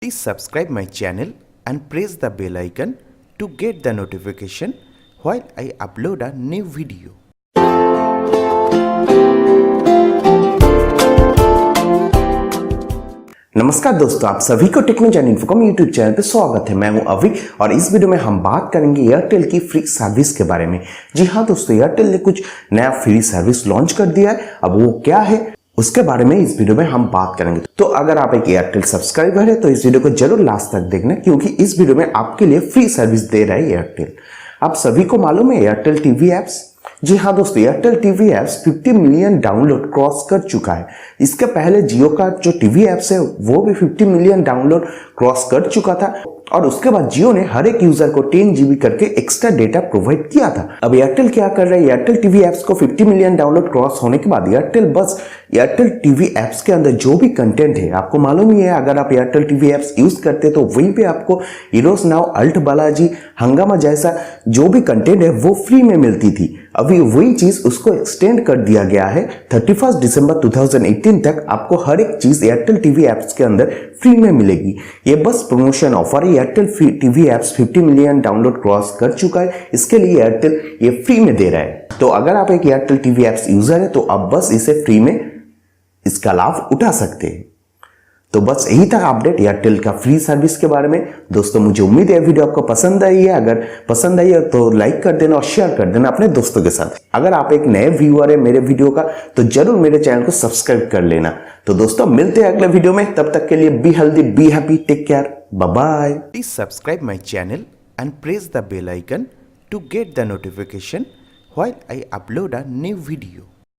Please subscribe my channel and press the bell icon to get the notification while I upload a new video. नमस्कार दोस्तों, आप सभी को technology Infocom YouTube channel पे स्वागत है। मैं हूं अभी और इस वीडियो में हम बात करेंगे एयरटेल की फ्री सर्विस के बारे में। जी हाँ दोस्तों, एयरटेल ने कुछ नया फ्री सर्विस लॉन्च कर दिया है। अब वो क्या है उसके बारे में इस वीडियो में हम बात करेंगे। तो अगर आप एक एयरटेल सब्सक्राइबर है तो इस वीडियो को जरूर लास्ट तक देखना, क्योंकि इस वीडियो में आपके लिए फ्री सर्विस दे रहा है एयरटेल। आप सभी को मालूम है एयरटेल टीवी एप्स। जी हाँ दोस्तों, Airtel TV apps 50 million download cross कर चुका है। इसके पहले जियो का जो टीवी एप्स है वो भी 50 मिलियन डाउनलोड क्रॉस कर चुका था, और उसके बाद जियो ने हर एक यूजर को 10 GB करके एक्स्ट्रा डेटा प्रोवाइड किया था। अब एयरटेल क्या कर रहा है, एयरटेल टीवी एप्स को 50 मिलियन डाउनलोड क्रॉस होने के बाद एयरटेल बस एयरटेल टीवी एप्स के अंदर जो भी कंटेंट है, आपको मालूम ही है अगर आप एयरटेल टीवी एप्स यूज करते तो वहीं पे आपको हीरोज नाउ, अल्ट बालाजी, हंगामा जैसा जो भी कंटेंट है वो फ्री में मिलती थी। अभी वही चीज उसको एक्सटेंड कर दिया गया है। 31 दिसंबर 2018 तक आपको हर एक चीज एयरटेल टीवी एप्स के अंदर फ्री में मिलेगी। ये बस प्रमोशन ऑफर है। Airtel TV apps 50 million download cross कर चुका है, इसके लिए एयरटेल ये फ्री में दे रहा है। तो अगर आप एक एयरटेल टीवी एप्स यूजर है तो आप बस इसे फ्री में इसका लाभ उठा सकते हैं। तो बस यही था अपडेट एयरटेल का फ्री सर्विस के बारे में। दोस्तों मुझे उम्मीद है वीडियो आपको पसंद आई है। अगर पसंद आई है तो लाइक कर देना और शेयर कर देना अपने दोस्तों के साथ। अगर आप एक नए व्यूअर है मेरे वीडियो का तो जरूर मेरे चैनल को सब्सक्राइब कर लेना। तो दोस्तों मिलते हैं अगले वीडियो में, तब तक के लिए be healthy, be happy, take care, bye bye. Please subscribe my channel and press the bell icon to get the notification while I upload a new video.